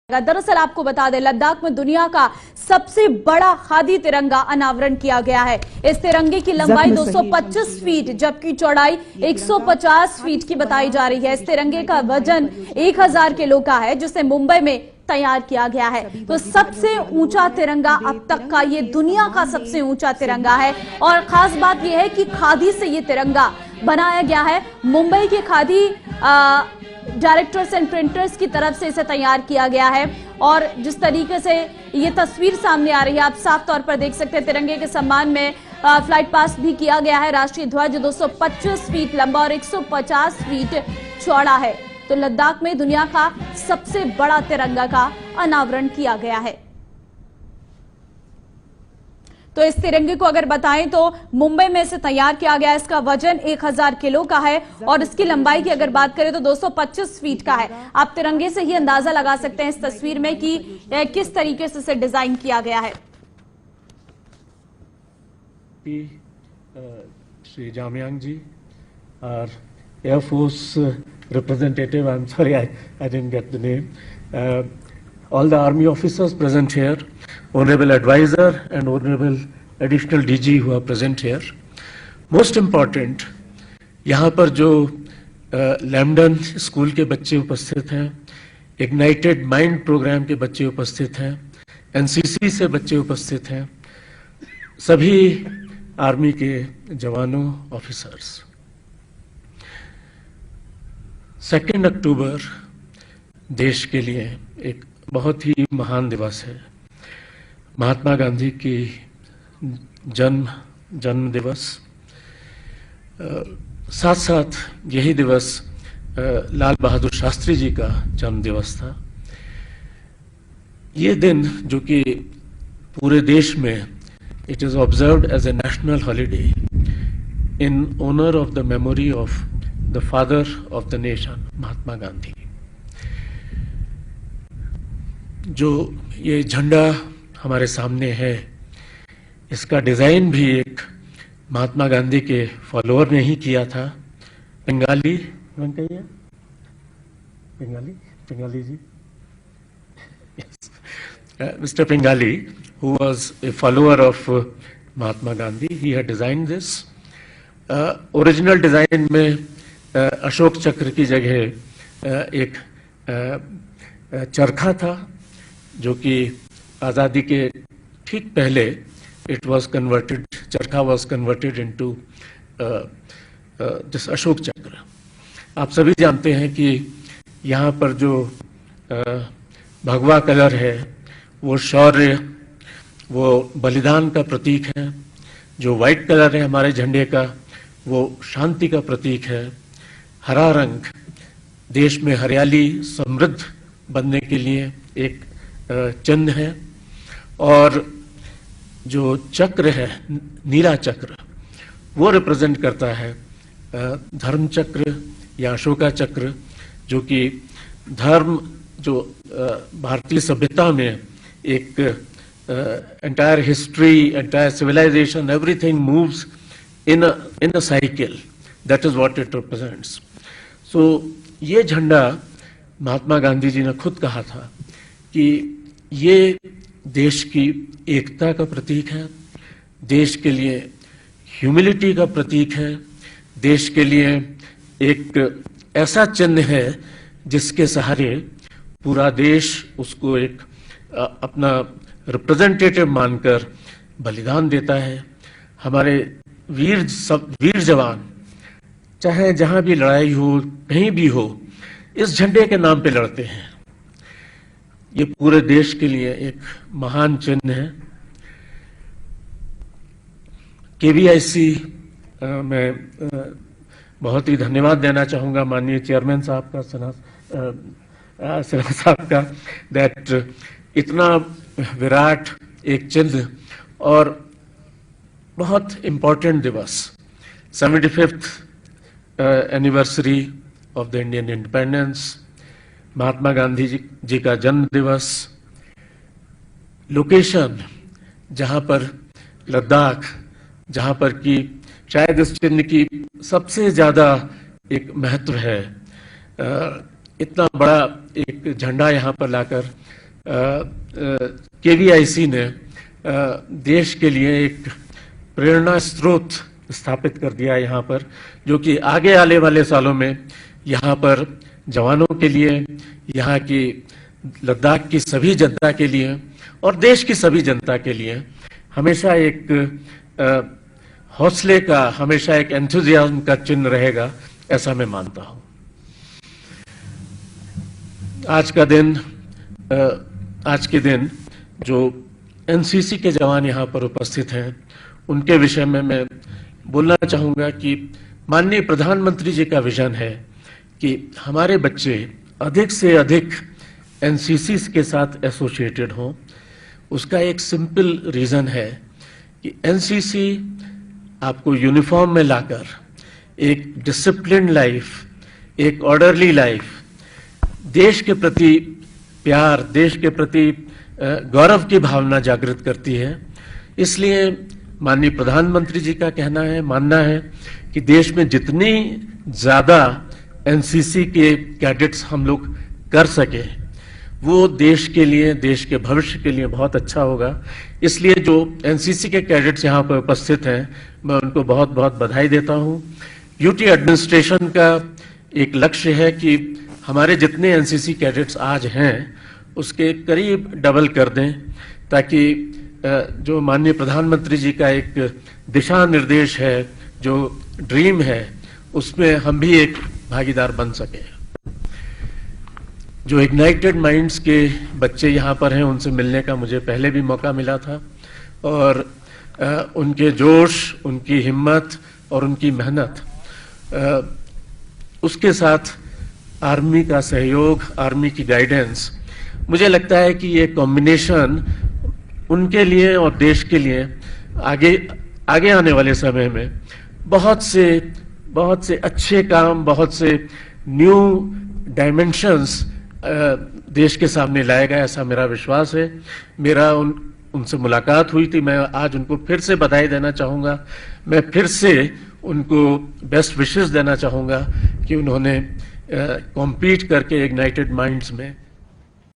दरअसल आपको बता दें, लद्दाख में दुनिया का सबसे बड़ा खादी तिरंगा अनावरण किया गया है। इस तिरंगे की लंबाई 225 फीट जबकि चौड़ाई 150 फीट की बताई जा रही है। इस तिरंगे का वजन 1000 किलो का है, जिसे मुंबई में तैयार किया गया है। तो सबसे ऊंचा तिरंगा अब तक का ये दुनिया का सबसे ऊंचा तिरंगा है। और खास बात यह है कि खादी से ये तिरंगा बनाया गया है। मुंबई के खादी डायरेक्टर्स एंड प्रिंटर्स की तरफ से इसे तैयार किया गया है। और जिस तरीके से ये तस्वीर सामने आ रही है, आप साफ तौर पर देख सकते हैं तिरंगे के सम्मान में फ्लाइट पास्ट भी किया गया है। राष्ट्रीय ध्वज 225 फीट लंबा और 150 फीट चौड़ा है। तो लद्दाख में दुनिया का सबसे बड़ा तिरंगा का अनावरण किया गया है। तो इस तिरंगे को अगर बताएं तो मुंबई में इसे तैयार किया गया है। इसका वजन 1000 किलो का है और इसकी लंबाई की अगर बात करें तो 225 फीट का है। आप तिरंगे से ही अंदाजा लगा सकते हैं इस तस्वीर में कि किस तरीके से इसे डिजाइन किया गया है। श्री जामयांग जी और air force representative, I'm sorry, I didn't get the name. All the army officers present here, honorable advisor and honorable additional DG who are present here. Most important, यहाँ पर जो लैम्डन स्कूल के बच्चे उपस्थित हैं, इग्नाइटेड माइंड प्रोग्राम के बच्चे उपस्थित हैं, एनसीसी से बच्चे उपस्थित हैं, सभी आर्मी के जवानों, ऑफिसर्स। 2 अक्टूबर देश के लिए एक बहुत ही महान दिवस है। महात्मा गांधी की जन्म दिवस, साथ साथ यही दिवस लाल बहादुर शास्त्री जी का जन्म दिवस था। ये दिन जो कि पूरे देश में it is observed as a national holiday in honour of the memory of the father of the nation Mahatma Gandhi. जो ये झंडा हमारे सामने है, इसका डिजाइन भी एक महात्मा गांधी के फॉलोअर ने ही किया था। पिंगाली जी, Mr. Pingali, who was a follower of Mahatma Gandhi, he had designed this. Original design में अशोक चक्र की जगह एक चरखा था, जो कि आज़ादी के ठीक पहले चरखा was converted into this Ashok चक्र। आप सभी जानते हैं कि यहाँ पर जो भगवा कलर है वो शौर्य, वो बलिदान का प्रतीक है। जो वाइट कलर है हमारे झंडे का वो शांति का प्रतीक है। हरा रंग देश में हरियाली समृद्ध बनने के लिए एक चिन्ह है। और जो चक्र है, नीला चक्र, वो रिप्रेजेंट करता है धर्म चक्र या अशोका चक्र, जो कि धर्म जो भारतीय सभ्यता में एक entire history, entire civilisation, everything moves in a cycle, that is what it represents. So ये झंडा महात्मा गांधी जी ने खुद कहा था कि ये देश की एकता का प्रतीक है, देश के लिए ह्यूमिलिटी का प्रतीक है, देश के लिए एक ऐसा चिन्ह है जिसके सहारे पूरा देश उसको एक अपना रिप्रेजेंटेटिव मानकर बलिदान देता है। हमारे वीर जवान चाहे जहां भी लड़ाई हो, कहीं भी हो, इस झंडे के नाम पे लड़ते हैं। ये पूरे देश के लिए एक महान चिन्ह है। केवीआईसी में बहुत ही धन्यवाद देना चाहूंगा माननीय चेयरमैन साहब का, सिन्हा साहब का, दैट इतना विराट एक चिन्ह और बहुत इम्पोर्टेंट दिवस, 75th anniversary of the Indian independence, Mahatma Gandhi ji का जन्म दिवस, लोकेशन जहां पर लद्दाख, जहां पर कि शायद इस चिन्ह की सबसे ज्यादा एक महत्व है। इतना बड़ा एक झंडा यहाँ पर लाकर केवीआईसी ने देश के लिए एक प्रेरणा स्रोत स्थापित कर दिया है यहाँ पर, जो कि आगे आने वाले सालों में यहाँ पर जवानों के लिए, यहाँ की लद्दाख की सभी जनता के लिए और देश की सभी जनता के लिए हमेशा एक हौसले का, हमेशा एक एंथुजियाज्म का चिन्ह रहेगा, ऐसा मैं मानता हूं। आज के दिन जो एनसीसी के जवान यहाँ पर उपस्थित हैं, उनके विषय में मैं बोलना चाहूंगा कि माननीय प्रधानमंत्री जी का विजन है कि हमारे बच्चे अधिक से अधिक एनसीसी के साथ एसोसिएटेड हों। उसका एक सिंपल रीजन है कि एनसीसी आपको यूनिफॉर्म में लाकर एक डिसिप्लिन लाइफ, एक ऑर्डरली लाइफ, देश के प्रति प्यार, देश के प्रति गौरव की भावना जागृत करती है। इसलिए माननीय प्रधानमंत्री जी का मानना है कि देश में जितनी ज्यादा एनसीसी के कैडेट्स हम लोग कर सके, वो देश के लिए, देश के भविष्य के लिए बहुत अच्छा होगा। इसलिए जो एनसीसी के कैडेट्स यहाँ पर उपस्थित हैं, मैं उनको बहुत बहुत बधाई देता हूँ। यूटी एडमिनिस्ट्रेशन का एक लक्ष्य है कि हमारे जितने एनसीसी कैडेट्स आज हैं उसके करीब डबल कर दें, ताकि जो माननीय प्रधानमंत्री जी का एक दिशा निर्देश है, जो ड्रीम है, उसमें हम भी एक भागीदार बन सके। जो इग्नाइटेड माइंड्स के बच्चे यहाँ पर हैं, उनसे मिलने का मुझे पहले भी मौका मिला था और उनके जोश, उनकी हिम्मत और उनकी मेहनत, उसके साथ आर्मी का सहयोग, आर्मी की गाइडेंस, मुझे लगता है कि ये कॉम्बिनेशन उनके लिए और देश के लिए आगे आने वाले समय में बहुत से अच्छे काम, बहुत से न्यू डायमेंशंस देश के सामने लाएगा, ऐसा मेरा विश्वास है। मेरा उनसे मुलाकात हुई थी, मैं आज उनको फिर से बधाई देना चाहूँगा। मैं फिर से उनको बेस्ट विशेस देना चाहूँगा कि उन्होंने कॉम्पीट करके इग्नाइटेड माइंड्स में